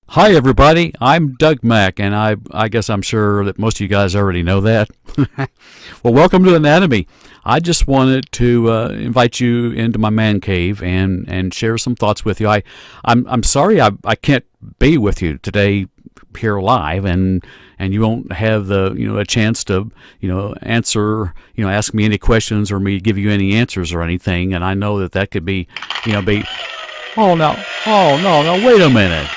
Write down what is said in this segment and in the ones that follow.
Hi, everybody. I'm Doug Mack, and I guess I'm sure that most of you guys already know that. Well, welcome to Anatomy. I just wanted to invite you into my man cave and share some thoughts with you. I'm sorry I can't be with you today here live, and you won't have the a chance to answer ask me any questions or me give you any answers or anything. And I know that could be be oh no, no, wait a minute.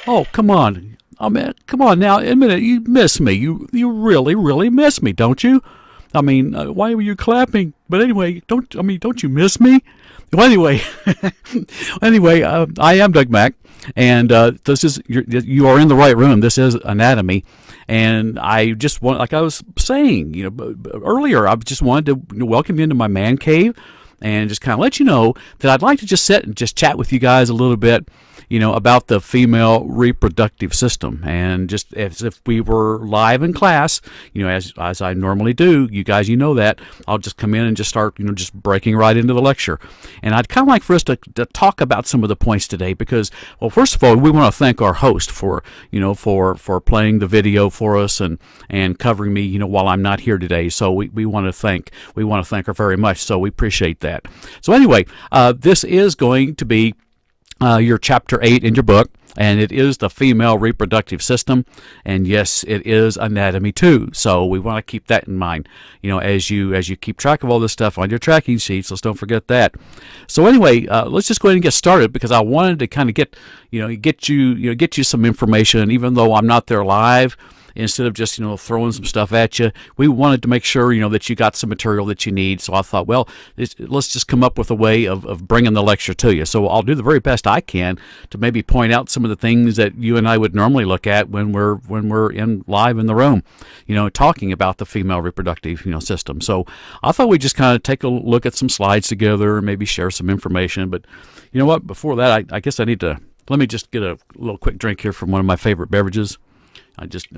Oh, come on. Oh, man, come on now. A minute, you miss me. You really, really miss me, don't you? I mean, why were you clapping? But anyway, don't you miss me? Well, anyway, I am Doug Mack, and this is you are in the right room. This is Anatomy, and I just want, like I was saying, earlier, I just wanted to welcome you into my man cave, and just kind of let you know that I'd like to just sit and just chat with you guys a little bit, about the female reproductive system, and just as if we were live in class, as I normally do. You guys, that I'll just come in and just start, just breaking right into the lecture. And I'd kind of like for us to talk about some of the points today, because, well, first of all, we want to thank our host for, for playing the video for us and covering me, while I'm not here today. So we want to thank her very much. So we appreciate that. So anyway, this is going to be your chapter 8 in your book, and it is the female reproductive system, and yes, it is anatomy too. So we want to keep that in mind, as you keep track of all this stuff on your tracking sheets. Let's don't forget that. So anyway, let's just go ahead and get started, because I wanted to kind of get you some information, even though I'm not there live. Instead of just throwing some stuff at you, we wanted to make sure that you got some material that you need. So I thought, well, let's just come up with a way of bringing the lecture to you. So I'll do the very best I can to maybe point out some of the things that you and I would normally look at when we're in live in the room, talking about the female reproductive system. So I thought we'd just kind of take a look at some slides together, maybe share some information. But you know what? Before that, I guess I need to let me just get a little quick drink here from one of my favorite beverages.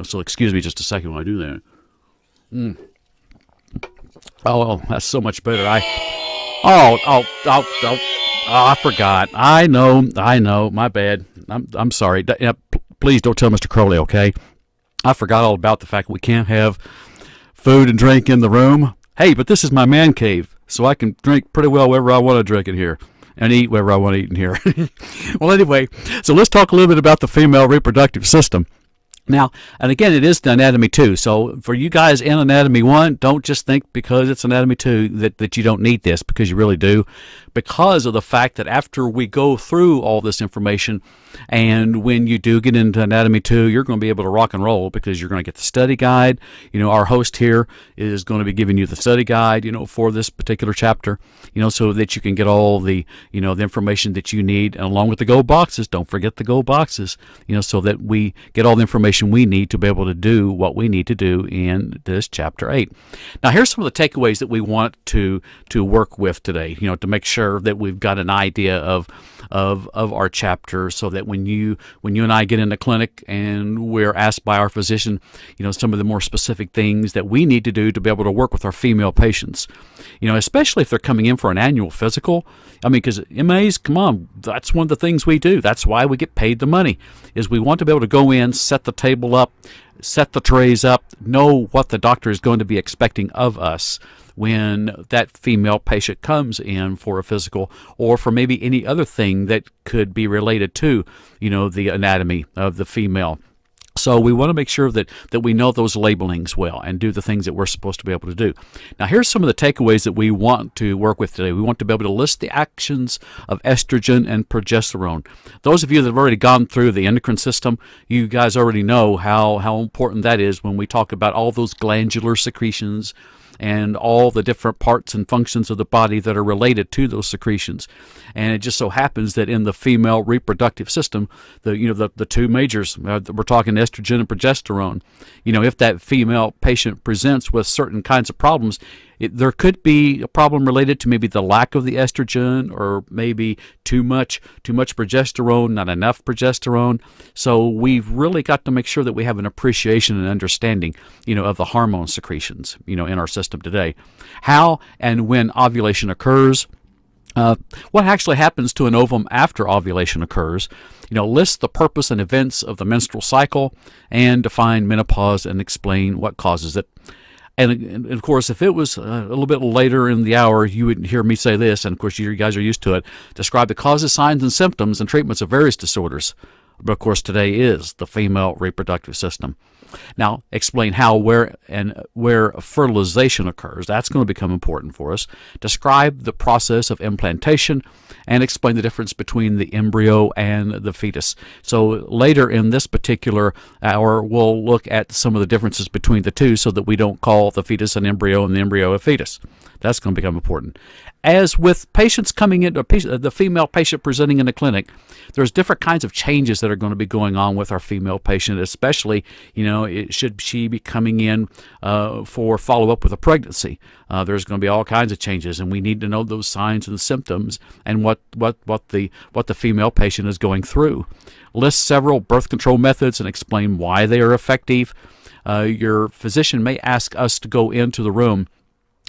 So excuse me just a second while I do that. Oh, well, that's so much better. I forgot. I know. My bad. I'm sorry. Please don't tell Mr. Crowley, okay? I forgot all about the fact that we can't have food and drink in the room. Hey, but this is my man cave, so I can drink pretty well wherever I want to drink in here. And eat wherever I want to eat in here. Well, anyway, so let's talk a little bit about the female reproductive system. Now, and again, it is the Anatomy 2. So for you guys in Anatomy 1, don't just think because it's Anatomy 2 that you don't need this, because you really do. Because of the fact that after we go through all this information, and when you do get into Anatomy 2, you're going to be able to rock and roll, because you're going to get the study guide. Our host here is going to be giving you the study guide, for this particular chapter, so that you can get all the, the information that you need, and along with the go boxes. Don't forget the go boxes, so that we get all the information we need to be able to do what we need to do in this chapter 8. Now, here's some of the takeaways that we want to work with today, to make sure that we've got an idea of our chapter, so that when you and I get in the clinic and we're asked by our physician, some of the more specific things that we need to do to be able to work with our female patients, especially if they're coming in for an annual physical. I mean, because MAs, come on, that's one of the things we do. That's why we get paid the money, is we want to be able to go in, set the table up, set the trays up, know what the doctor is going to be expecting of us when that female patient comes in for a physical, or for maybe any other thing that could be related to, the anatomy of the female. So we want to make sure that we know those labelings well and do the things that we're supposed to be able to do. Now, here's some of the takeaways that we want to work with today. We want to be able to list the actions of estrogen and progesterone. Those of you that have already gone through the endocrine system, you guys already know how important that is when we talk about all those glandular secretions and all the different parts and functions of the body that are related to those secretions. And it just so happens that in the female reproductive system, the two majors, we're talking estrogen and progesterone. If that female patient presents with certain kinds of problems, there could be a problem related to maybe the lack of the estrogen, or maybe too much progesterone, not enough progesterone. So we've really got to make sure that we have an appreciation and understanding, of the hormone secretions, in our system today. How and when ovulation occurs, What actually happens to an ovum after ovulation occurs? List the purpose and events of the menstrual cycle, and define menopause and explain what causes it. And of course, if it was a little bit later in the hour, you wouldn't hear me say this, and of course you guys are used to it. Describe the causes, signs, and symptoms and treatments of various disorders. But of course, today is the female reproductive system. Now, explain how, where fertilization occurs. That's going to become important for us. Describe the process of implantation, and explain the difference between the embryo and the fetus. So later in this particular hour, we'll look at some of the differences between the two so that we don't call the fetus an embryo and the embryo a fetus. That's going to become important. As with patients coming in, the female patient presenting in the clinic, there's different kinds of changes that are going to be going on with our female patient, especially, should she be coming in for follow-up with a pregnancy. There's going to be all kinds of changes, and we need to know those signs and symptoms and what the female patient is going through. List several birth control methods and explain why they are effective. Your physician may ask us to go into the room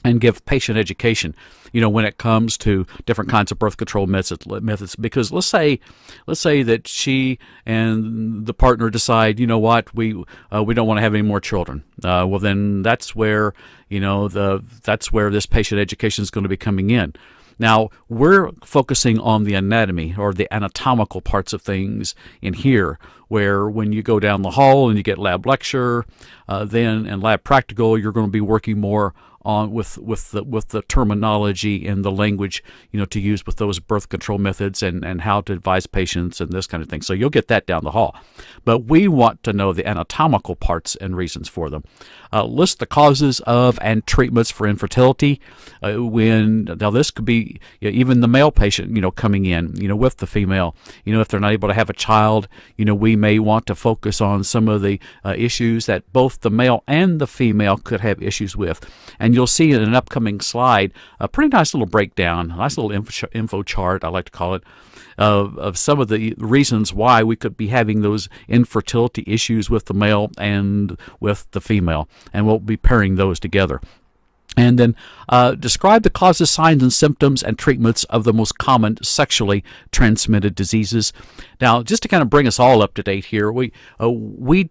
and give patient education, when it comes to different kinds of birth control methods. Because let's say that she and the partner decide, we don't want to have any more children. Well, then that's where that's where this patient education is going to be coming in. Now, we're focusing on the anatomy or the anatomical parts of things in here, where when you go down the hall and you get lab lecture, then in lab practical, you're going to be working more on with the terminology and the language, to use with those birth control methods and how to advise patients and this kind of thing. So you'll get that down the hall. But we want to know the anatomical parts and reasons for them. List the causes of and treatments for infertility. Now this could be even the male patient, coming in, with the female. If they're not able to have a child, we may want to focus on some of the issues that both the male and the female could have issues with. And you'll see in an upcoming slide a pretty nice little breakdown, a nice little info chart, I like to call it, of some of the reasons why we could be having those infertility issues with the male and with the female. And we'll be pairing those together. And then describe the causes, signs, and symptoms and treatments of the most common sexually transmitted diseases. Now, just to kind of bring us all up to date here, we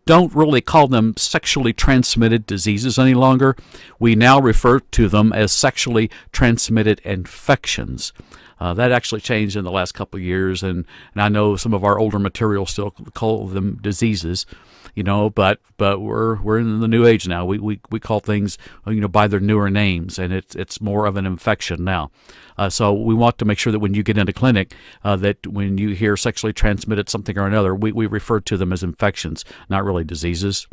don't really call them sexually transmitted diseases any longer. We now refer to them as sexually transmitted infections. That actually changed in the last couple of years, and I know some of our older material still call them diseases. But we're in the new age now. We call things by their newer names, and it's more of an infection now. So we want to make sure that when you get into clinic, that when you hear sexually transmitted something or another, we refer to them as infections, not really diseases.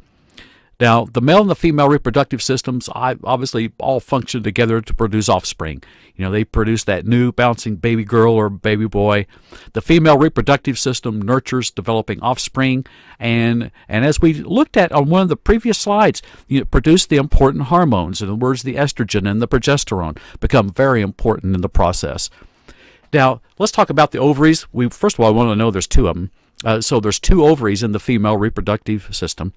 Now, the male and the female reproductive systems obviously all function together to produce offspring. They produce that new bouncing baby girl or baby boy. The female reproductive system nurtures developing offspring, and as we looked at on one of the previous slides, produce the important hormones. In other words, the estrogen and the progesterone become very important in the process. Now, let's talk about the ovaries. First of all, I want to know there's two of them. So there's two ovaries in the female reproductive system.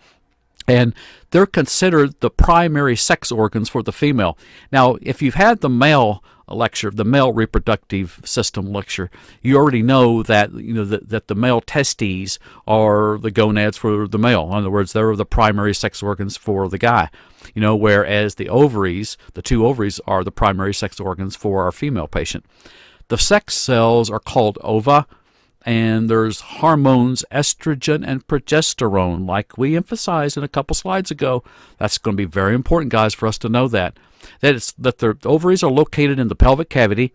And they're considered the primary sex organs for the female. Now, if you've had the male lecture, the male reproductive system lecture, you already know that that the male testes are the gonads for the male. In other words, they're the primary sex organs for the guy. Whereas the ovaries, the two ovaries, are the primary sex organs for our female patient. The sex cells are called ova. And there's hormones, estrogen and progesterone, like we emphasized in a couple slides ago. That's going to be very important, guys, for us to know that the ovaries are located in the pelvic cavity,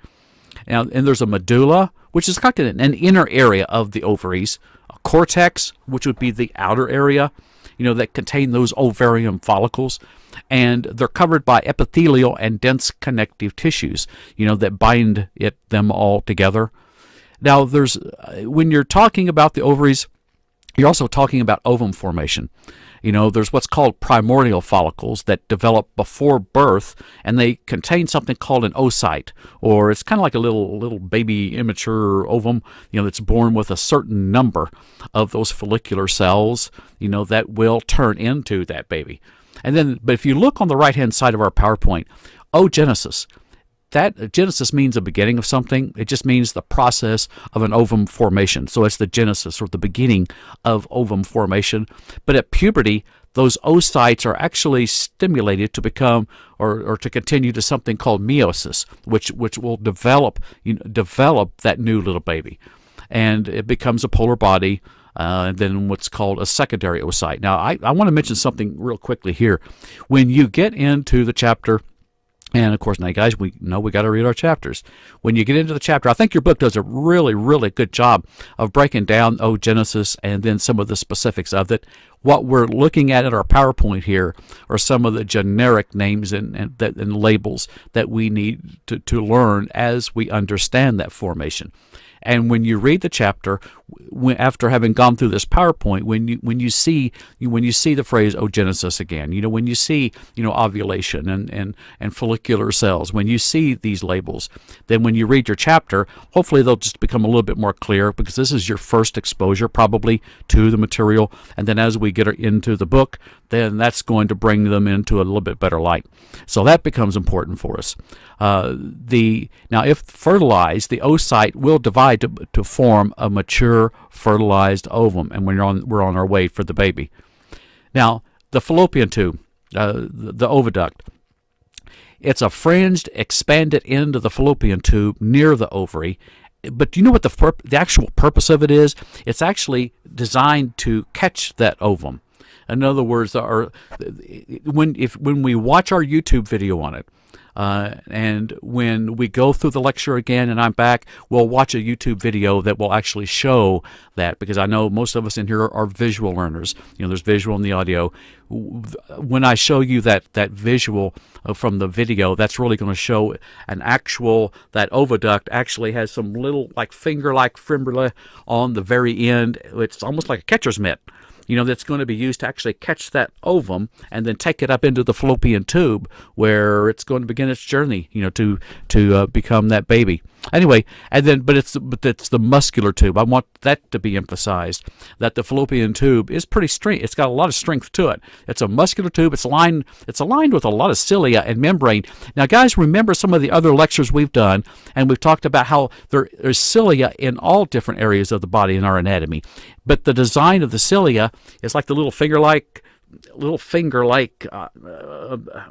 and there's a medulla, which is kind of an inner area of the ovaries, a cortex, which would be the outer area, that contain those ovarian follicles, and they're covered by epithelial and dense connective tissues, that bind them all together. Now, when you're talking about the ovaries, you're also talking about ovum formation. There's what's called primordial follicles that develop before birth, and they contain something called an oocyte, or it's kind of like a little baby immature ovum, that's born with a certain number of those follicular cells, that will turn into that baby. But if you look on the right-hand side of our PowerPoint, oogenesis, that Genesis means the beginning of something. It just means the process of an ovum formation. So it's the genesis, or the beginning of ovum formation. But at puberty, those oocytes are actually stimulated to become, or to continue to something called meiosis, which will develop that new little baby, and it becomes a polar body. And then what's called a secondary oocyte. Now, I want to mention something real quickly here. When you get into the chapter, and of course, now guys, we know we got to read our chapters. When you get into the chapter, I think your book does a really, really good job of breaking down Genesis and then some of the specifics of it. What we're looking at in our PowerPoint here are some of the generic names and labels that we need to learn as we understand that formation. And when you read the chapter, after having gone through this PowerPoint, when you see the phrase oogenesis again, when you see ovulation and follicular cells, when you see these labels, then when you read your chapter, hopefully they'll just become a little bit more clear, because this is your first exposure probably to the material. And then as we get into the book, then that's going to bring them into a little bit better light. So that becomes important for us. Now, if fertilized, the oocyte will divide to form a mature fertilized ovum, and we're on our way for the baby. Now, the fallopian tube, the oviduct, it's a fringed, expanded end of the fallopian tube near the ovary. But do you know what the actual purpose of it is? It's actually designed to catch that ovum. In other words, when we watch our YouTube video on it, and when we go through the lecture again and I'm back, we'll watch a YouTube video that will actually show that, because I know most of us in here are visual learners. There's visual in the audio. When I show you that visual from the video, that's really going to show that oviduct actually has some little finger-like fibula on the very end. It's almost like a catcher's mitt. That's going to be used to actually catch that ovum and then take it up into the fallopian tube, where it's going to begin its journey, to become that baby. Anyway, but it's the muscular tube. I want that to be emphasized, that the fallopian tube is pretty strength. It's got a lot of strength to it. It's a muscular tube. It's aligned with a lot of cilia and membrane. Now, guys, remember some of the other lectures we've done, and we've talked about how there's cilia in all different areas of the body in our anatomy. But the design of the cilia is like the little finger-like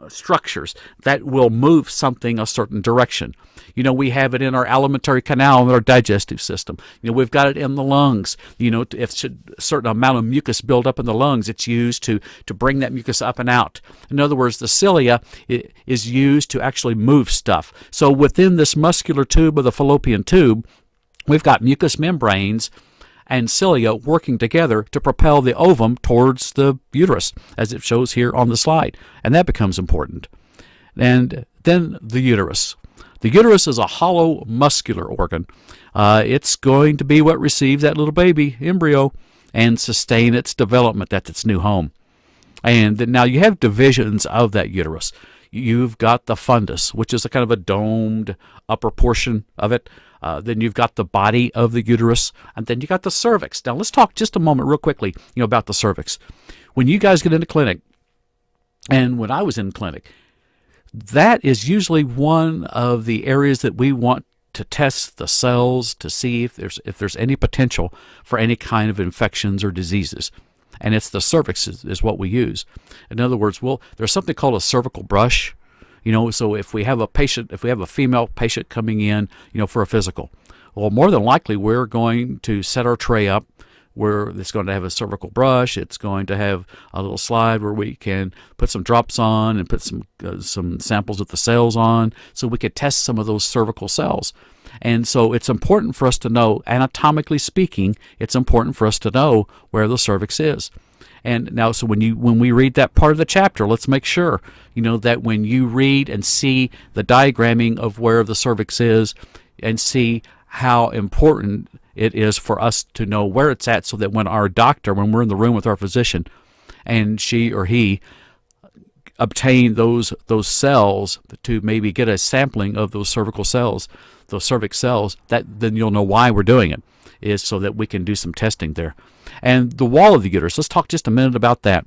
structures that will move something a certain direction. We have it in our alimentary canal and our digestive system. We've got it in the lungs. If a certain amount of mucus build up in the lungs, it's used to bring that mucus up and out. In other words, the cilia is used to actually move stuff. So within this muscular tube of the fallopian tube, we've got mucous membranes and cilia working together to propel the ovum towards the uterus, as it shows here on the slide. And that becomes important. And then the uterus. The uterus is a hollow muscular organ. It's going to be what receives that little baby embryo and sustain its development. That's its new home. And now you have divisions of that uterus. You've got the fundus, which is a kind of a domed upper portion of it. Then you've got the body of the uterus, and then you got the cervix. Now let's talk just a moment real quickly about the cervix. When you guys get into clinic, and when I was in clinic, that is usually one of the areas that we want to test the cells to see if there's any potential for any kind of infections or diseases. And it's the cervix is what we use. In other words, there's something called a cervical brush. So if we have a female patient coming in, for a physical, well, more than likely we're going to set our tray up where it's going to have a cervical brush. It's going to have a little slide where we can put some drops on and put some samples of the cells on, so we could test some of those cervical cells. And so it's important for us to know, anatomically speaking, it's important for us to know where the cervix is. And now, so when we read that part of the chapter, let's make sure, that when you read and see the diagramming of where the cervix is and see how important it is for us to know where it's at, so that when we're in the room with our physician and she or he obtain those cells to maybe get a sampling of those cervical cells, those cervix cells, then you'll know why we're doing it, is so that we can do some testing there. And the wall of the uterus, let's talk just a minute about that.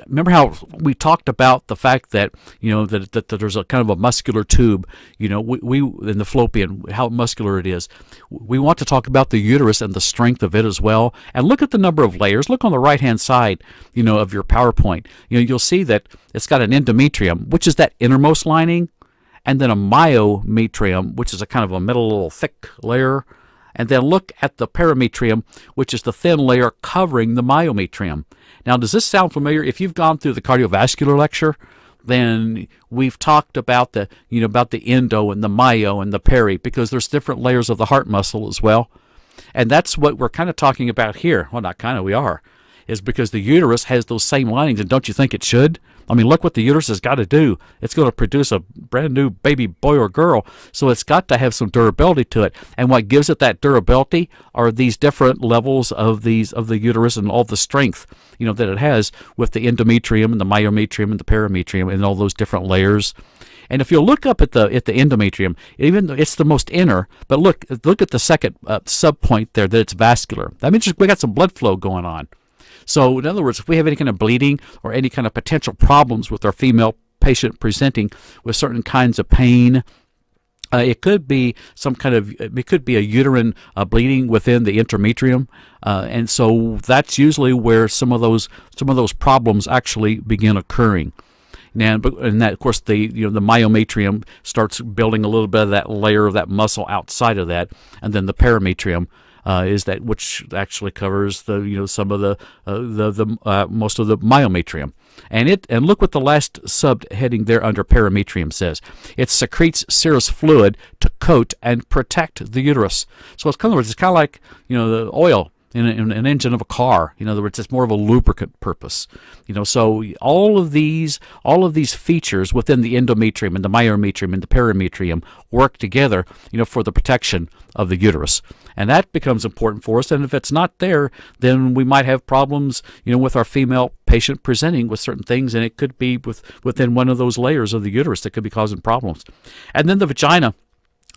Remember how we talked about the fact that that there's a kind of a muscular tube, we in the fallopian, how muscular it is. We want to talk about the uterus and the strength of it as well. And look at the number of layers. Look on the right hand side, of your PowerPoint. You'll see that it's got an endometrium, which is that innermost lining, and then a myometrium, which is a kind of a middle little thick layer. And then look at the parametrium, which is the thin layer covering the myometrium. Now, does this sound familiar? If you've gone through the cardiovascular lecture, then we've talked about the endo and the myo and the peri, because there's different layers of the heart muscle as well. And that's what we're kind of talking about here. Well, not kind of, we are. Is because the uterus has those same linings, and don't you think it should? I mean, look what the uterus has got to do. It's going to produce a brand new baby boy or girl, so it's got to have some durability to it. And what gives it that durability are these different levels of the uterus and all the strength, that it has with the endometrium and the myometrium and the parametrium and all those different layers. And if you look up at the endometrium, even though it's the most inner, but look at the second subpoint there, that it's vascular. That means we got some blood flow going on. So, in other words, if we have any kind of bleeding or any kind of potential problems with our female patient presenting with certain kinds of pain, it could be a uterine bleeding within the endometrium, and so that's usually where some of those problems actually begin occurring. And that, of course, the myometrium starts building a little bit of that layer of that muscle outside of that, and then the parametrium is that which actually covers some of the most of the myometrium. And look what the last subheading there under parametrium says. It secretes serous fluid to coat and protect the uterus. So it's kind of like the oil in an engine of a car. In other words, it's more of a lubricant purpose. So all of these features within the endometrium and the myometrium and the parametrium work together, for the protection of the uterus. And that becomes important for us. And if it's not there, then we might have problems, with our female patient presenting with certain things, and it could be within one of those layers of the uterus that could be causing problems. And then the vagina,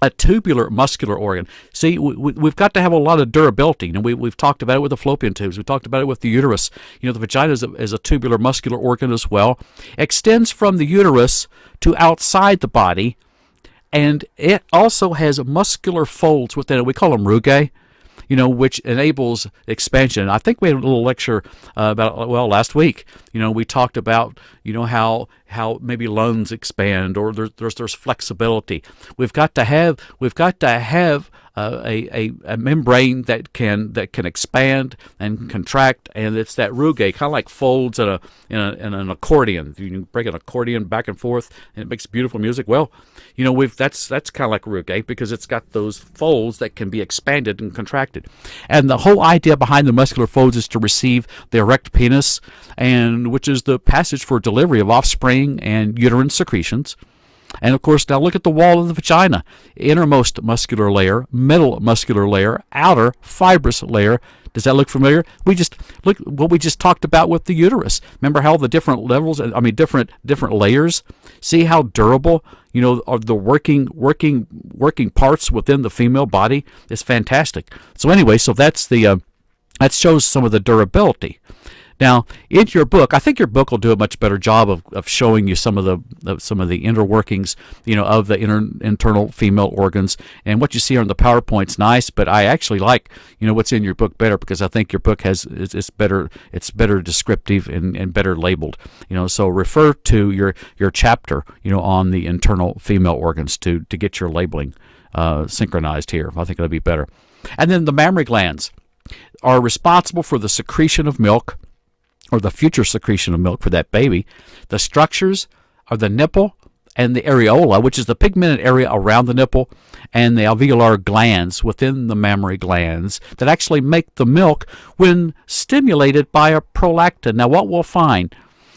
a tubular muscular organ. See, we've got to have a lot of durability. We've talked about it with the fallopian tubes. We talked about it with the uterus. The vagina is a tubular muscular organ as well. Extends from the uterus to outside the body, and it also has muscular folds within it. We call them rugae, which enables expansion. I think we had a little lecture last week. We talked about, how maybe lungs expand, or there's flexibility. We've got to have a membrane that can expand and contract, and it's that rugae, kind of like folds in an accordion. You can break an accordion back and forth, and it makes beautiful music. Well, that's kind of like rugae, because it's got those folds that can be expanded and contracted. And the whole idea behind the muscular folds is to receive the erect penis, and which is the passage for delivery of offspring and uterine secretions. And of course, now look at the wall of the vagina. Innermost muscular layer, middle muscular layer, outer fibrous layer. Does that look familiar? Look what we just talked about with the uterus. Remember how the different levels, different layers? See how durable, are the working parts within the female body? It's fantastic. So anyway, that shows some of the durability. Now, in your book, I think your book will do a much better job of showing you some of the inner workings, of the internal female organs. And what you see on the PowerPoint's nice, but I actually like, what's in your book better, because I think your book it's better descriptive and better labeled. So refer to your chapter, on the internal female organs to get your labeling synchronized here. I think it'll be better. And then the mammary glands are responsible for the secretion of milk, or the future secretion of milk for that baby. The structures are the nipple and the areola, which is the pigmented area around the nipple, and the alveolar glands within the mammary glands that actually make the milk when stimulated by a prolactin. Now, what we'll find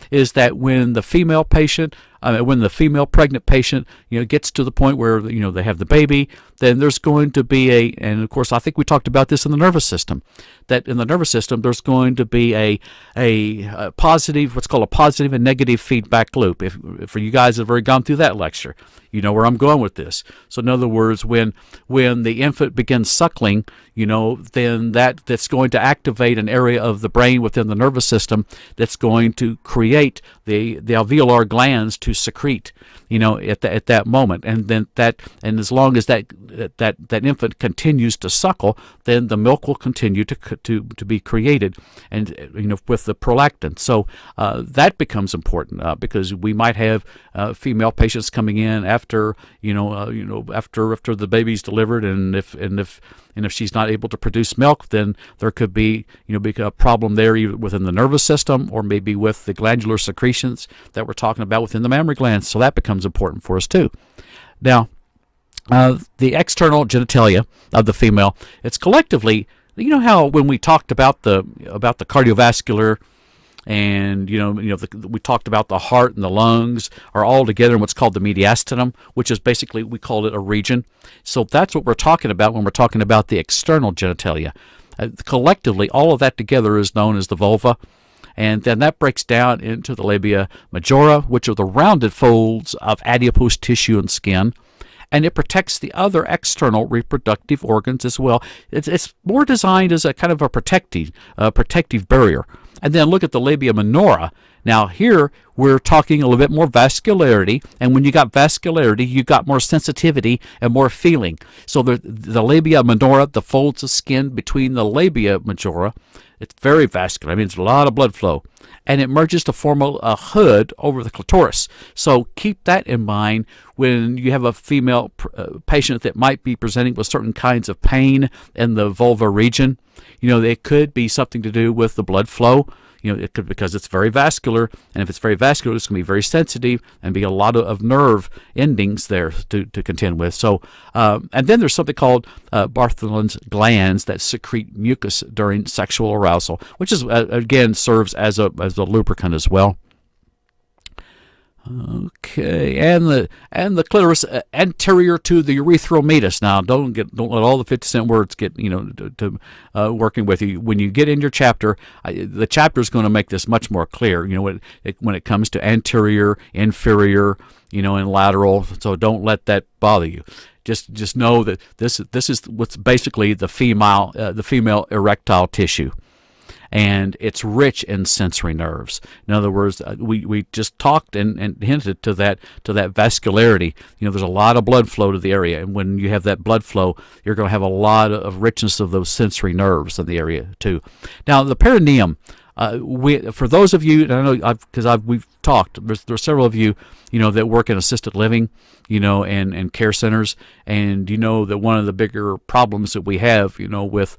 is that when the female patient when the female pregnant patient, gets to the point where, they have the baby, then there's going to be and of course I think we talked about this in the nervous system, that in the nervous system there's going to be a positive, what's called a positive and negative feedback loop. If for you guys that have already gone through that lecture, you know where I'm going with this. So in other words, when the infant begins suckling, then that's going to activate an area of the brain within the nervous system that's going to create the alveolar glands to secrete, at that moment. And then and as long as that infant continues to suckle, then the milk will continue to be created, and with the prolactin. So that becomes important because we might have female patients coming in after after the baby's delivered, and if she's not able to produce milk, then there could be a problem there either within the nervous system or maybe with the glandular secretions that we're talking about within the mammary glands. So that becomes important for us too. Now, the external genitalia of the female, it's collectively, how when we talked about the cardiovascular, and we talked about the heart and the lungs are all together in what's called the mediastinum, which is basically, we call it a region. So that's what we're talking about when we're talking about the external genitalia. Collectively, all of that together is known as the vulva, and then that breaks down into the labia majora, which are the rounded folds of adipose tissue and skin, and it protects the other external reproductive organs as well. It's more designed as a kind of a protective barrier. And then look at the labia minora. Now here we're talking a little bit more vascularity, and when you got vascularity, you got more sensitivity and more feeling. So the labia minora, the folds of skin between the labia majora, it's very vascular. I mean, it's a lot of blood flow, and it merges to form a hood over the clitoris. So keep that in mind when you have a female patient that might be presenting with certain kinds of pain in the vulva region. It could be something to do with the blood flow. It could, because it's very vascular, and if it's very vascular, it's going to be very sensitive and be a lot of nerve endings there to contend with. So, and then there's something called Bartholin's glands that secrete mucus during sexual arousal, which is again serves as a lubricant as well. Okay, and the clitoris anterior to the urethral meatus. Now, don't let all the 50-cent words get to working with you. When you get in your chapter, the chapter is going to make this much more clear. When it comes to anterior, inferior, and lateral. So don't let that bother you. Just know that this is what's basically the female erectile tissue. And it's rich in sensory nerves. In other words, we just talked and hinted to that vascularity. There's a lot of blood flow to the area, and when you have that blood flow, you're going to have a lot of richness of those sensory nerves in the area too. Now, the perineum. For those of you, and I know we've talked. There's several of you, that work in assisted living, and care centers, and that one of the bigger problems that we have, with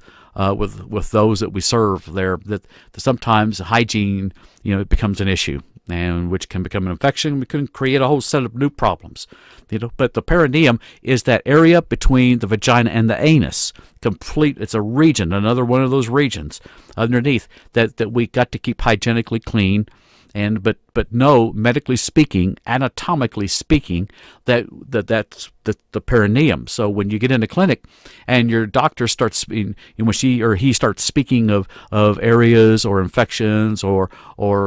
those that we serve there, that sometimes hygiene, it becomes an issue, and which can become an infection. We can create a whole set of new problems, But the perineum is that area between the vagina and the anus. It's a region, another one of those regions underneath that we got to keep hygienically clean. But no, medically speaking, anatomically speaking, that's the perineum. So when you get into clinic and your doctor starts speaking, when she or he starts speaking of areas or infections or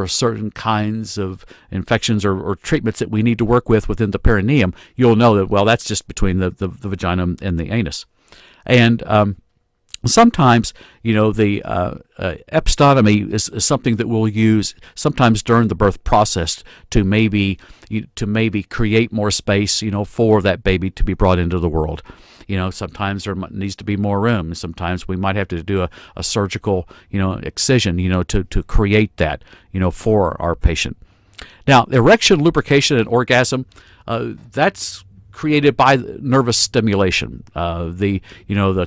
certain kinds of infections or treatments that we need to work with within the perineum, you'll know that, well, that's just between the vagina and the anus. And sometimes, the episiotomy is something that we'll use sometimes during the birth process to maybe create more space, for that baby to be brought into the world. Sometimes there needs to be more room. Sometimes we might have to do a surgical, excision, to create that, for our patient. Now, erection, lubrication, and orgasm, that's created by nervous stimulation. The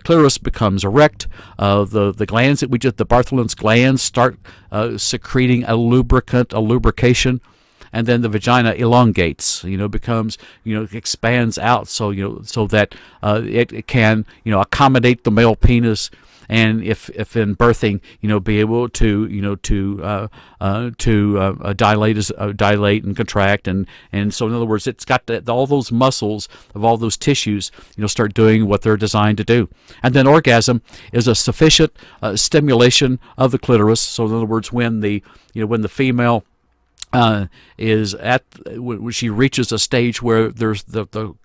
clitoris becomes erect. The glands the Bartholin's glands start secreting a lubrication, and then the vagina elongates. Becomes expands out. So that it can accommodate the male penis. and if in birthing, be able to dilate and contract, and so in other words, it's got all those muscles of all those tissues, start doing what they're designed to do. And then orgasm is a sufficient stimulation of the clitoris. So in other words, when the female is when she reaches a stage where there's the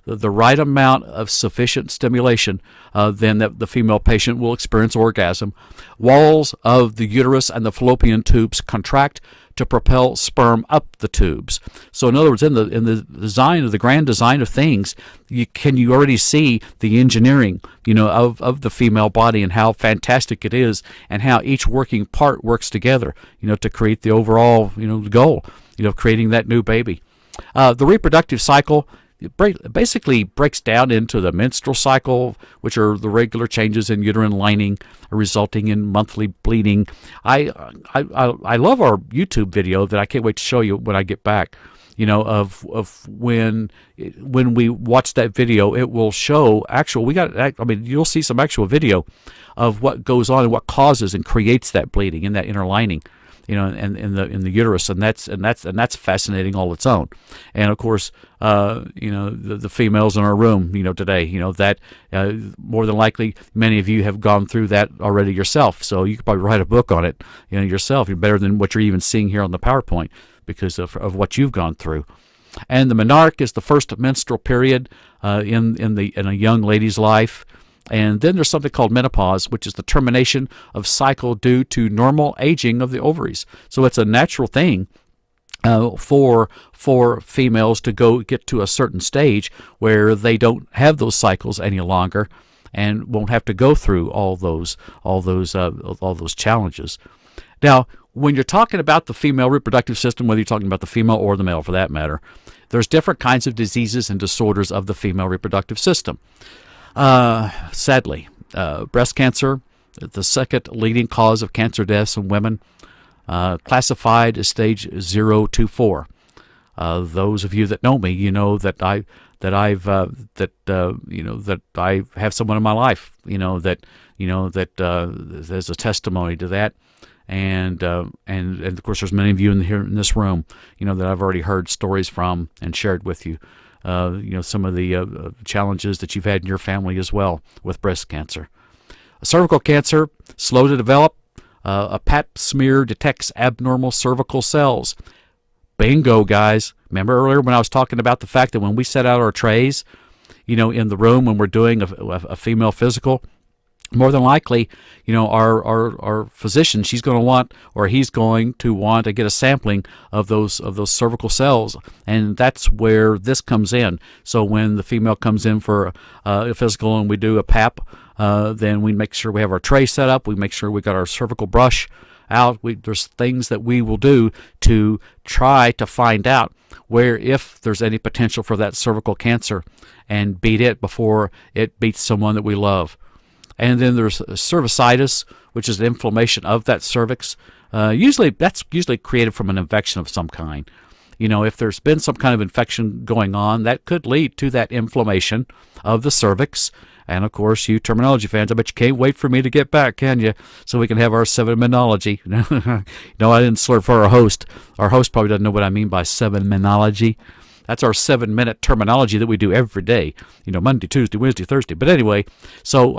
right amount of sufficient stimulation, then the female patient will experience orgasm. Walls of the uterus and the fallopian tubes contract to propel sperm up the tubes. So in other words, in the design of the grand design of things, you already see the engineering, of the female body and how fantastic it is, and how each working part works together, to create the overall, goal, of creating that new baby. The reproductive cycle basically breaks down into the menstrual cycle, which are the regular changes in uterine lining resulting in monthly bleeding. I love our YouTube video that I can't wait to show you when I get back. Of when we watch that video, it will show you'll see some actual video of what goes on and what causes and creates that bleeding in that inner lining, and in the uterus, and that's fascinating all its own. And of course, the females in our room, today, that more than likely many of you have gone through that already yourself. So you could probably write a book on it, yourself. You're better than what you're even seeing here on the PowerPoint because of what you've gone through. And the menarche is the first menstrual period in a young lady's life. And then there's something called menopause, which is the termination of cycle due to normal aging of the ovaries. So it's a natural thing for females to get to a certain stage where they don't have those cycles any longer and won't have to go through all those challenges. Now, when you're talking about the female reproductive system, whether you're talking about the female or the male for that matter, there's different kinds of diseases and disorders of the female reproductive system. Sadly, breast cancer, the second leading cause of cancer deaths in women, classified as stage 0 to 4. Those of you that know me, that I have someone in my life, that there's a testimony to that. And of course, there's many of you in this room, that I've already heard stories from and shared with you. Some of the challenges that you've had in your family as well with breast cancer. Cervical cancer, slow to develop. A pap smear detects abnormal cervical cells. Bingo, guys. Remember earlier when I was talking about the fact that when we set out our trays, in the room when we're doing a female physical, more than likely, our physician, he's going to want to get a sampling of those cervical cells, and that's where this comes in. So when the female comes in for a physical and we do a pap, then we make sure we have our tray set up. We make sure we got our cervical brush out. There's things that we will do to try to find out if there's any potential for that cervical cancer and beat it before it beats someone that we love. And then there's cervicitis, which is an inflammation of that cervix. That's usually created from an infection of some kind. If there's been some kind of infection going on, that could lead to that inflammation of the cervix. And of course, you terminology fans, I bet you can't wait for me to get back, can you? So we can have our 7-minology. No, I didn't slur for our host. Our host probably doesn't know what I mean by 7-minology. That's our 7-minute terminology that we do every day, Monday, Tuesday, Wednesday, Thursday. But anyway, so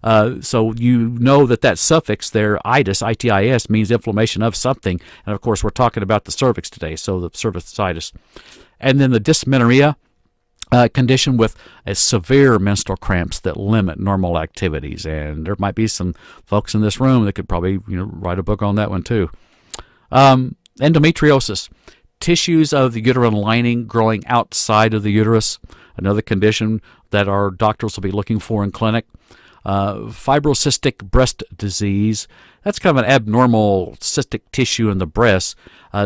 that suffix there, itis, I-T-I-S, means inflammation of something. And of course, we're talking about the cervix today, so the cervicitis. And then the dysmenorrhea condition with severe menstrual cramps that limit normal activities. And there might be some folks in this room that could probably write a book on that one too. Endometriosis. Tissues of the uterine lining growing outside of the uterus, another condition that our doctors will be looking for in clinic. Fibrocystic breast disease, that's kind of an abnormal cystic tissue in the breast.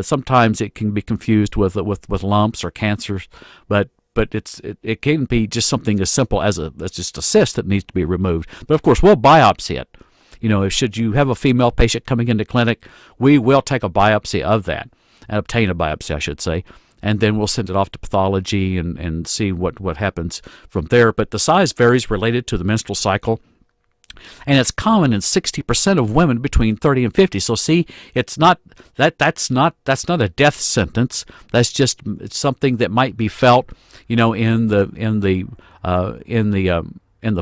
Sometimes it can be confused with lumps or cancers, but it can be just something as simple as just a cyst that needs to be removed. But of course, we'll biopsy it. Should you have a female patient coming into clinic, we will take a biopsy of that. And obtain a biopsy, I should say, and then we'll send it off to pathology and see what happens from there. But the size varies related to the menstrual cycle. and it's common in 60% of women between 30 and 50. So see, it's not that's not a death sentence. That's just something that might be felt, in the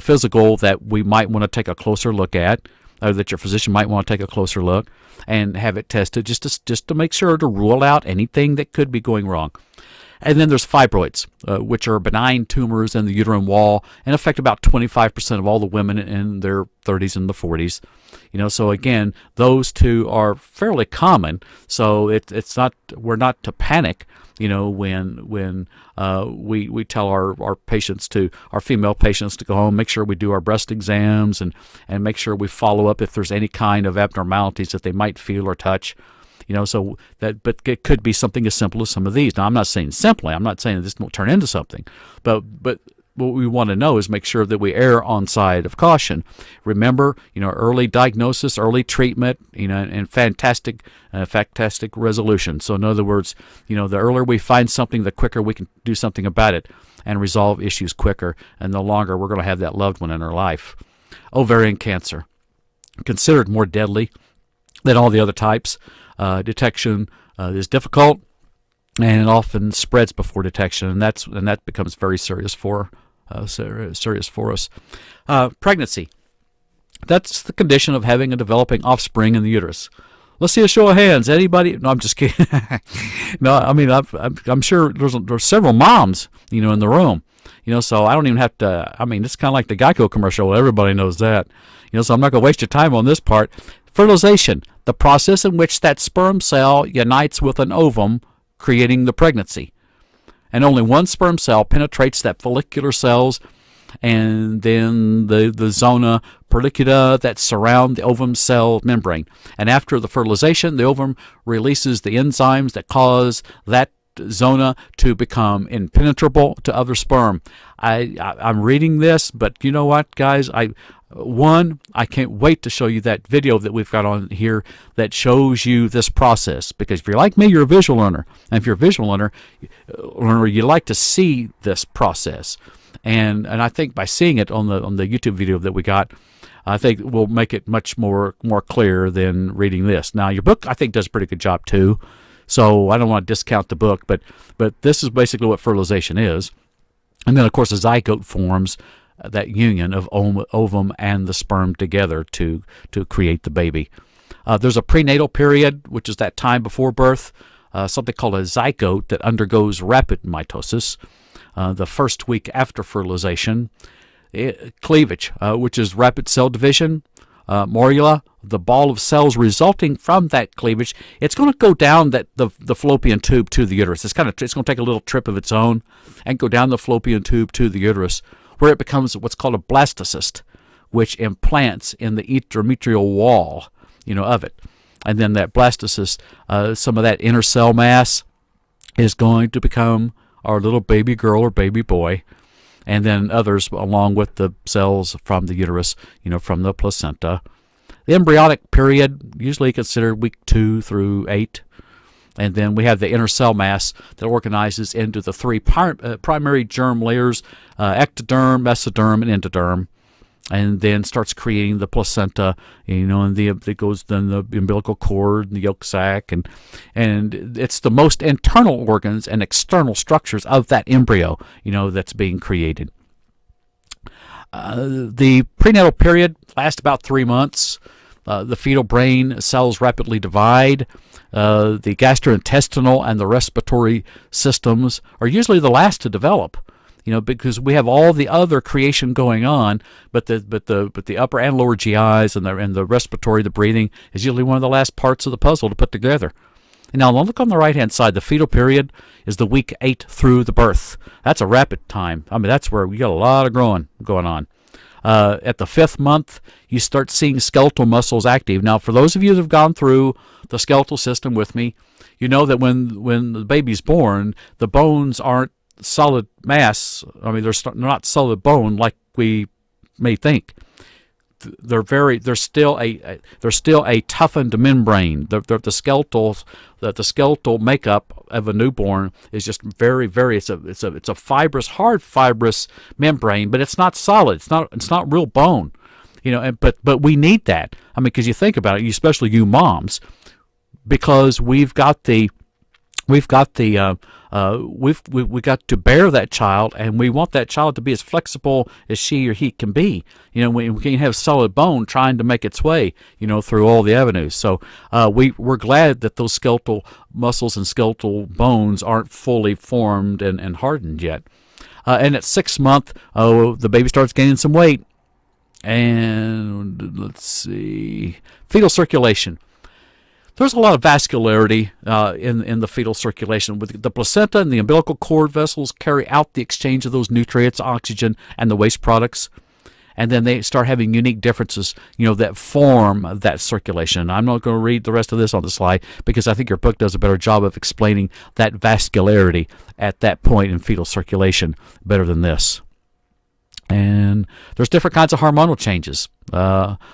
physical, that we might want to take a closer look at, or that your physician might want to take a closer look and have it tested just to make sure to rule out anything that could be going wrong. And then there's fibroids, which are benign tumors in the uterine wall and affect about 25% of all the women in their 30s and the 40s. So again, those two are fairly common. So we're not to panic, when we tell our female patients to go home, make sure we do our breast exams and make sure we follow up if there's any kind of abnormalities that they might feel or touch. But it could be something as simple as some of these. Now, I'm not saying simply. I'm not saying that this won't turn into something. But what we want to know is make sure that we err on side of caution. Remember, early diagnosis, early treatment, and fantastic resolution. So in other words, the earlier we find something, the quicker we can do something about it and resolve issues quicker, and the longer we're going to have that loved one in our life. Ovarian cancer, considered more deadly than all the other types. Detection is difficult, and it often spreads before detection, and that becomes very serious for us. Pregnancy. That's the condition of having and developing offspring in the uterus. Let's see a show of hands. Anybody? No, I'm just kidding. No, I mean I'm sure there's several moms, in the room. So I don't even have to. I mean, it's kind of like the Geico commercial. Everybody knows that. So I'm not going to waste your time on this part. Fertilization, the process in which that sperm cell unites with an ovum, creating the pregnancy. And only one sperm cell penetrates that follicular cells and then the zona pellucida that surround the ovum cell membrane. And after the fertilization, the ovum releases the enzymes that cause that zona to become impenetrable to other sperm. I'm reading this, but you know what, guys? I can't wait to show you that video that we've got on here that shows you this process, because if you're like me, you're a visual learner. And if you're a visual learner, you like to see this process. And I think by seeing it on the YouTube video that we got, I think will make it much more clear than reading this. Now, your book, I think, does a pretty good job too. So I don't want to discount the book, but this is basically what fertilization is. And then, of course, a zygote forms that union of ovum and the sperm together to create the baby. There's a prenatal period, which is that time before birth, something called a zygote that undergoes rapid mitosis. The first week after fertilization. Cleavage, which is rapid cell division. Morula, the ball of cells resulting from that cleavage, it's going to go down the fallopian tube to the uterus. It's going to take a little trip of its own and go down the fallopian tube to the uterus, where it becomes what's called a blastocyst, which implants in the endometrial wall, of it. And then that blastocyst, some of that inner cell mass is going to become our little baby girl or baby boy, and then others along with the cells from the uterus, from the placenta. The embryonic period, usually considered week 2 through 8. And then we have the inner cell mass that organizes into the 3 primary germ layers, ectoderm, mesoderm, and endoderm, and then starts creating the placenta, and it goes then the umbilical cord and the yolk sac, and it's the most internal organs and external structures of that embryo, that's being created. The prenatal period lasts about 3 months. The fetal brain cells rapidly divide. The gastrointestinal and the respiratory systems are usually the last to develop, because we have all the other creation going on, but the upper and lower GIs and the respiratory, the breathing, is usually one of the last parts of the puzzle to put together. And now look on the right-hand side. The fetal period is the week 8 through the birth. That's a rapid time. I mean, that's where we got a lot of growing going on. At the 5th month, you start seeing skeletal muscles active. Now, for those of you that have gone through the skeletal system with me, you know that when the baby's born, the bones aren't solid mass. I mean, they're not solid bone like we may think. They're still a toughened membrane. The skeletal makeup of a newborn is just very, very. It's a fibrous, hard fibrous membrane, but it's not solid. It's not real bone. But we need that. I mean, because you think about it, especially you moms, because we've got to bear that child, and we want that child to be as flexible as she or he can be. We can have solid bone trying to make its way, through all the avenues. So we're glad that those skeletal muscles and skeletal bones aren't fully formed and hardened yet. And at 6 months, the baby starts gaining some weight. And let's see, fetal circulation. There's a lot of vascularity in the fetal circulation. With the placenta and the umbilical cord vessels carry out the exchange of those nutrients, oxygen, and the waste products. And then they start having unique differences, that form that circulation. I'm not going to read the rest of this on the slide because I think your book does a better job of explaining that vascularity at that point in fetal circulation better than this. And there's different kinds of hormonal changes.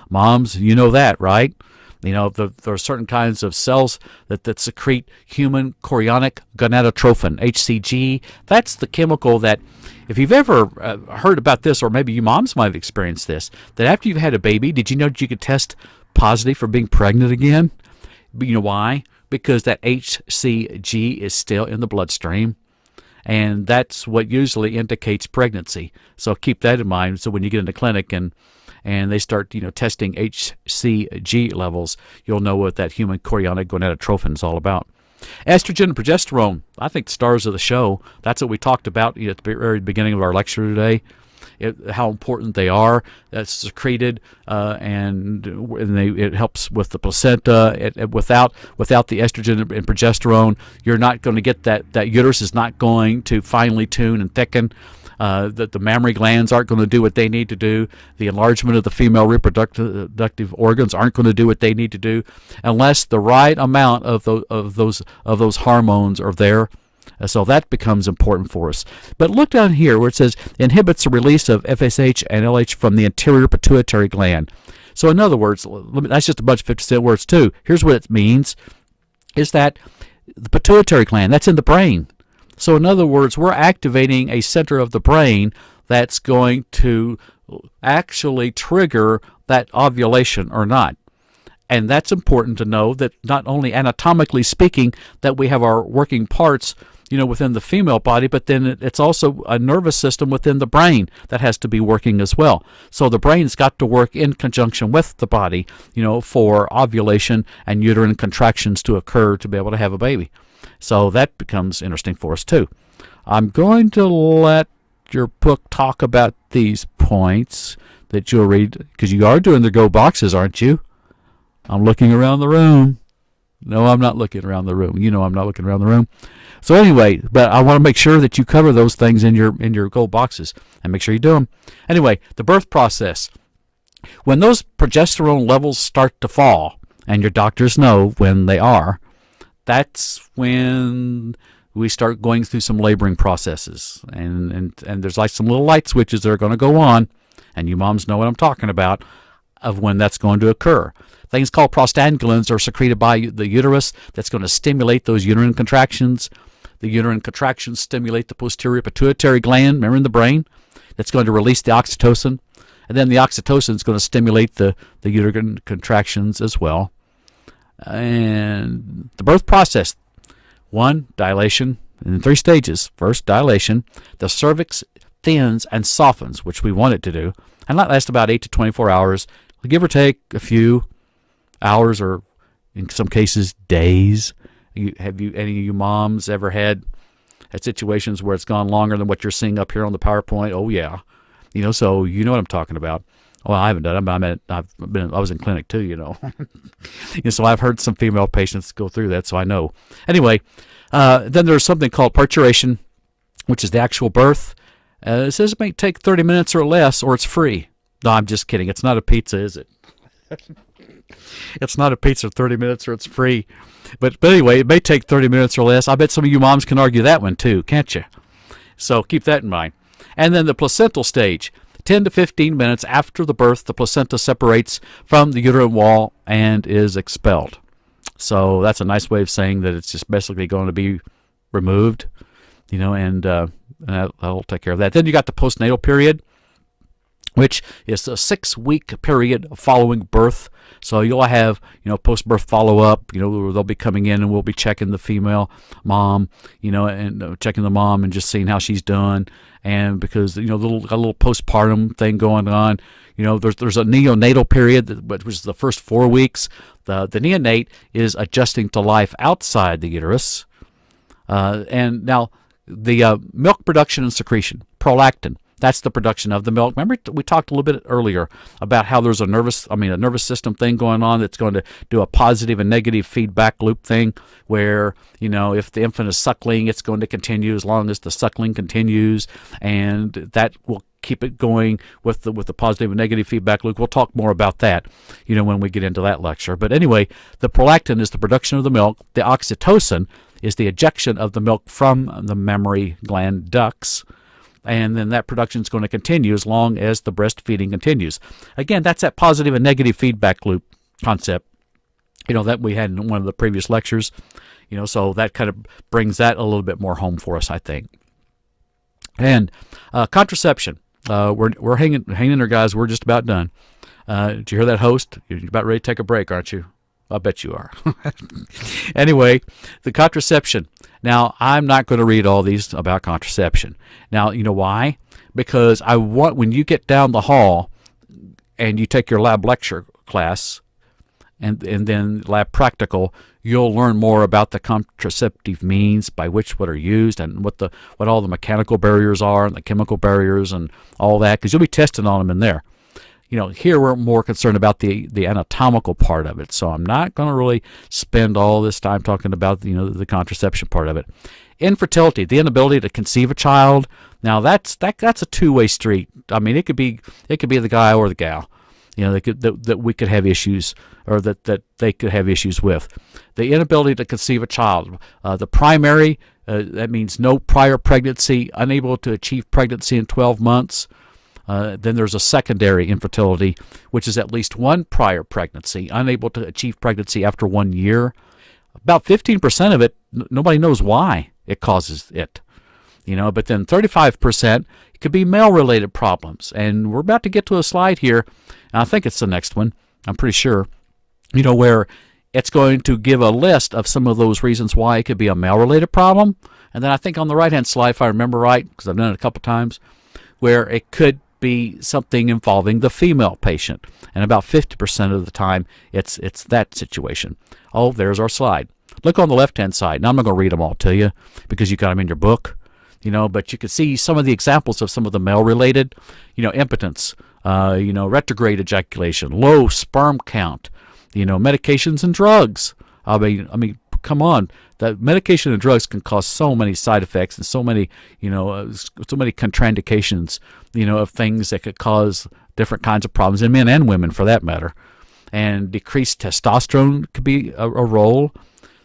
Moms, you know that, right? There are certain kinds of cells that secrete human chorionic gonadotrophin, HCG. That's the chemical that, if you've ever heard about this, or maybe you moms might have experienced this, that after you've had a baby, did you know that you could test positive for being pregnant again? You know why? Because that HCG is still in the bloodstream. And that's what usually indicates pregnancy. So keep that in mind. So when you get in the clinic and they start, testing HCG levels, you'll know what that human chorionic gonadotrophin is all about. Estrogen and progesterone, I think the stars of the show. That's what we talked about at the very beginning of our lecture today. How important they are. That's secreted, and it helps with the placenta. Without the estrogen and progesterone, you're not going to get that uterus is not going to finely tune and thicken. The mammary glands aren't going to do what they need to do. The enlargement of the female reproductive organs aren't going to do what they need to do, unless the right amount of those hormones are there. So that becomes important for us. But look down here where it says inhibits the release of FSH and LH from the anterior pituitary gland. So in other words, that's just a bunch of 50-cent words too. Here's what it means, is that the pituitary gland, that's in the brain. So in other words, we're activating a center of the brain that's going to actually trigger that ovulation or not. And that's important to know, that not only anatomically speaking that we have our working parts within the female body, but then it's also a nervous system within the brain that has to be working as well. So the brain's got to work in conjunction with the body, for ovulation and uterine contractions to occur to be able to have a baby. So that becomes interesting for us too. I'm going to let your book talk about these points that you'll read, because you are doing the go boxes, aren't you? I'm looking around the room. No, I'm not looking around the room. I'm not looking around the room. So anyway, but I want to make sure that you cover those things in your gold boxes, and make sure you do them. Anyway, the birth process. When those progesterone levels start to fall, and your doctors know when they are, that's when we start going through some laboring processes. And there's like some little light switches that are going to go on, and you moms know what I'm talking about, of when that's going to occur. Things called prostaglandins are secreted by the uterus that's going to stimulate those uterine contractions. The uterine contractions stimulate the posterior pituitary gland, remember, in the brain, that's going to release the oxytocin. And then the oxytocin is going to stimulate the uterine contractions as well. And the birth process, 1, dilation, in 3 stages. First, dilation. The cervix thins and softens, which we want it to do, and that lasts about 8 to 24 hours, give or take a few hours, or in some cases days. Have any of you moms ever had situations where it's gone longer than what you're seeing up here on the PowerPoint? Oh yeah, so you know what I'm talking about. Well, I haven't done it. I was in clinic too, so I've heard some female patients go through that, so I know. Anyway, then there's something called parturition, which is the actual birth. It says it may take 30 minutes or less, or it's free. No, I'm just kidding. It's not a pizza, is it? It's not a pizza, 30 minutes, or it's free. But anyway, it may take 30 minutes or less. I bet some of you moms can argue that one too, can't you? So keep that in mind. And then the placental stage. 10 to 15 minutes after the birth, the placenta separates from the uterine wall and is expelled. So that's a nice way of saying that it's just basically going to be removed, and that'll take care of that. Then you got the postnatal period. which is a 6-week period following birth. So you'll have, post-birth follow-up. They'll be coming in and we'll be checking the female mom, and checking the mom and just seeing how she's doing. And because got a little postpartum thing going on. There's a neonatal period, which is the first 4 weeks. The neonate is adjusting to life outside the uterus. And now the milk production and secretion, prolactin. That's the production of the milk. Remember, we talked a little bit earlier about how there's a nervous system thing going on that's going to do a positive and negative feedback loop thing where, if the infant is suckling, it's going to continue as long as the suckling continues, and that will keep it going with the positive and negative feedback loop. We'll talk more about that, when we get into that lecture. But anyway, the prolactin is the production of the milk. The oxytocin is the ejection of the milk from the mammary gland ducts. And then that production is going to continue as long as the breastfeeding continues. Again, that's that positive and negative feedback loop concept, that we had in one of the previous lectures. So that kind of brings that a little bit more home for us, I think. And contraception. We're hanging there, guys. We're just about done. Did you hear that, host? You're about ready to take a break, aren't you? I bet you are. Anyway, the contraception. Now, I'm not going to read all these about contraception. Now, you know why? Because when you get down the hall and you take your lab lecture class and then lab practical, you'll learn more about the contraceptive means by which what are used and what all the mechanical barriers are and the chemical barriers and all that, because you'll be testing on them in there. Here we're more concerned about the anatomical part of it, so I'm not going to really spend all this time talking about the contraception part of it. Infertility, the inability to conceive a child. Now that's a two-way street. I mean, it could be the guy or the gal. That we could have issues, or that they could have issues with. The inability to conceive a child. The primary, that means no prior pregnancy, unable to achieve pregnancy in 12 months. Then there's a secondary infertility, which is at least one prior pregnancy, unable to achieve pregnancy after 1 year. About 15% of it, nobody knows why it causes it. But then 35% could be male-related problems. And we're about to get to a slide here, and I think it's the next one, I'm pretty sure, where it's going to give a list of some of those reasons why it could be a male-related problem. And then I think on the right-hand slide, if I remember right, because I've done it a couple times, where it could be something involving the female patient, and about 50% of the time it's that situation. Oh, there's our slide. Look on the left-hand side. Now I'm not going to read them all to you because you got them in your book, but you can see some of the examples of some of the male-related, impotence, retrograde ejaculation, low sperm count, medications and drugs. I mean, come on. That medication and drugs can cause so many side effects and so many, so many contraindications, of things that could cause different kinds of problems in men and women, for that matter. And decreased testosterone could be a role.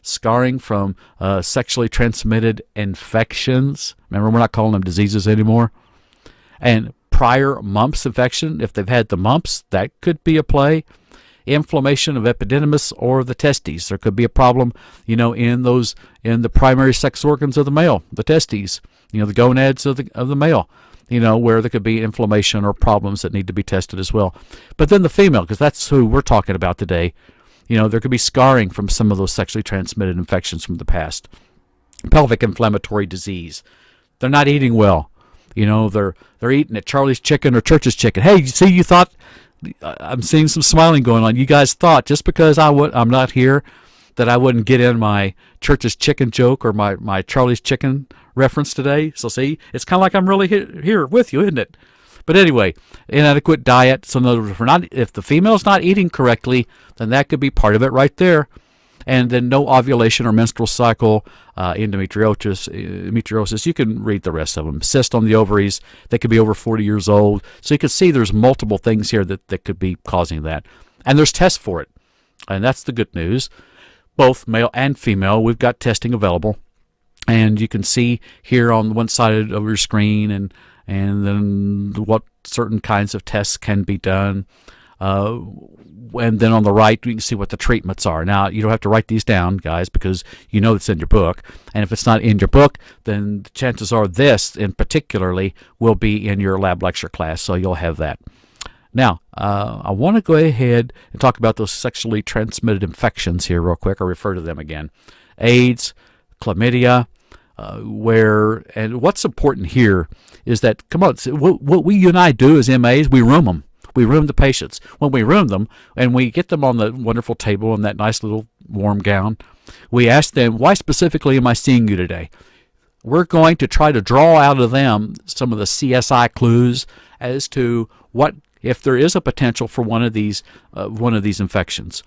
Scarring from sexually transmitted infections. Remember, we're not calling them diseases anymore. And prior mumps infection, if they've had the mumps, that could be a play. Inflammation of epididymis or the testes. There could be a problem, in the primary sex organs of the male, the testes, the gonads of the male, where there could be inflammation or problems that need to be tested as well. But then the female, because that's who we're talking about today, there could be scarring from some of those sexually transmitted infections from the past. Pelvic inflammatory disease. They're not eating well. They're eating at Charlie's Chicken or Church's Chicken. Hey, you thought... I'm seeing some smiling going on. You guys thought just because I'm not here that I wouldn't get in my Church's Chicken joke or my Charlie's Chicken reference today. So see, it's kind of like I'm really here with you, isn't it? But anyway, inadequate diet. So in other words, if the female's not eating correctly, then that could be part of it right there. And then no ovulation or menstrual cycle, endometriosis. You can read the rest of them. Cyst on the ovaries. They could be over 40 years old. So you can see there's multiple things here that could be causing that. And there's tests for it. And that's the good news. Both male and female, we've got testing available. And you can see here on one side of your screen and then what certain kinds of tests can be done. And then on the right, you can see what the treatments are. Now, you don't have to write these down, guys, because you know it's in your book. And if it's not in your book, then the chances are this, in particularly, will be in your lab lecture class, so you'll have that. Now, I want to go ahead and talk about those sexually transmitted infections here real quick. I'll refer to them again. AIDS, chlamydia, and what's important here is that, come on, what you and I do as MAs, we room them. We room the patients. When we room them and we get them on the wonderful table in that nice little warm gown, we ask them, why specifically am I seeing you today? We're going to try to draw out of them some of the CSI clues as to what, if there is a potential for one of these infections.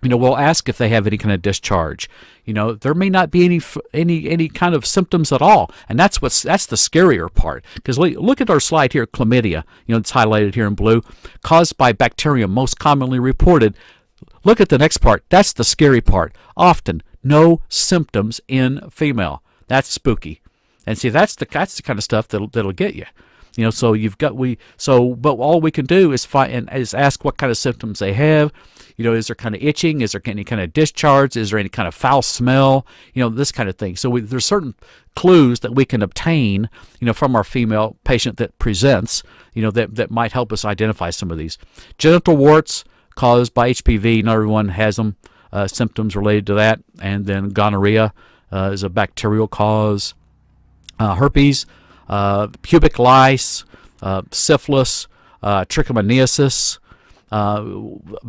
We'll ask if they have any kind of discharge. There may not be any kind of symptoms at all, and that's the scarier part. Because look at our slide here, chlamydia. It's highlighted here in blue, caused by bacterium, most commonly reported. Look at the next part. That's the scary part. Often no symptoms in female. That's spooky. And see, that's the kind of stuff that'll get you. But all we can do is ask what kind of symptoms they have. Is there kind of itching? Is there any kind of discharge? Is there any kind of foul smell? This kind of thing. So there's certain clues that we can obtain, from our female patient that presents, that might help us identify some of these. Genital warts caused by HPV, not everyone has them, symptoms related to that. And then gonorrhea is a bacterial cause. Herpes, pubic lice, syphilis, trichomoniasis.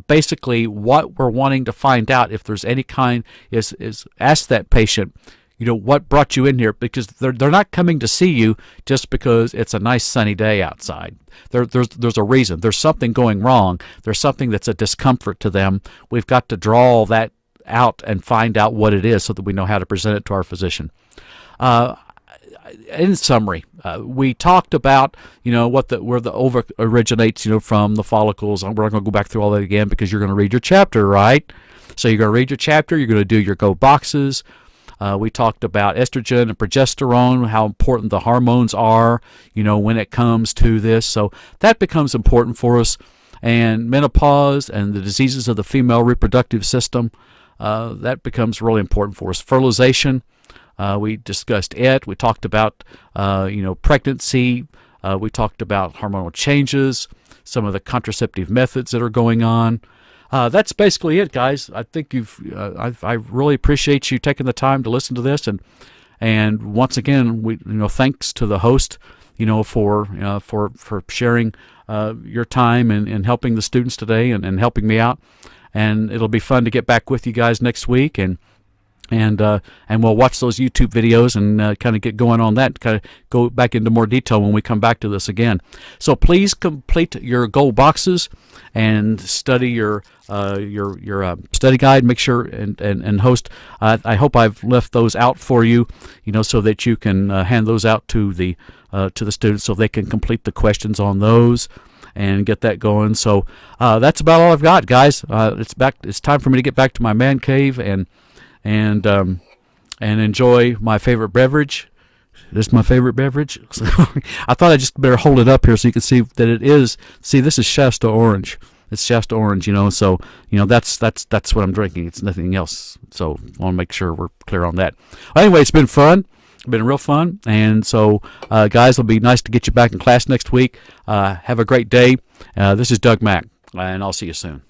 Basically, what we're wanting to find out, if there's any kind, is ask that patient, what brought you in here? Because they're not coming to see you just because it's a nice sunny day outside. There's a reason. There's something going wrong. There's something that's a discomfort to them. We've got to draw that out and find out what it is so that we know how to present it to our physician. In summary, we talked about where the ova originates from the follicles. We're not going to go back through all that again because you're going to read your chapter, right? So you're going to read your chapter. You're going to do your go boxes. We talked about estrogen and progesterone, how important the hormones are, when it comes to this. So that becomes important for us. And menopause and the diseases of the female reproductive system, that becomes really important for us. Fertilization. We discussed it. We talked about, pregnancy. We talked about hormonal changes, some of the contraceptive methods that are going on. That's basically it, guys. I think I really appreciate you taking the time to listen to this, and once again, thanks to the host, for sharing your time and helping the students today and helping me out. And it'll be fun to get back with you guys next week and we'll watch those YouTube videos and kind of get going on that, kind of go back into more detail when we come back to this again. So please complete your goal boxes and study your study guide. Make sure and host. I hope I've left those out for you, so that you can hand those out to the students so they can complete the questions on those and get that going. So that's about all I've got, guys. It's time for me to get back to my man cave and enjoy my favorite beverage. This is my favorite beverage. I thought I just better hold it up here so you can see that it is. See, this is Shasta Orange. It's Shasta Orange, so that's what I'm drinking. It's nothing else. So I want to make sure we're clear on that. Well, anyway, it's been fun. It's been real fun, and so guys, it'll be nice to get you back in class next week. Have a great day. This is Doug Mack, and I'll see you soon.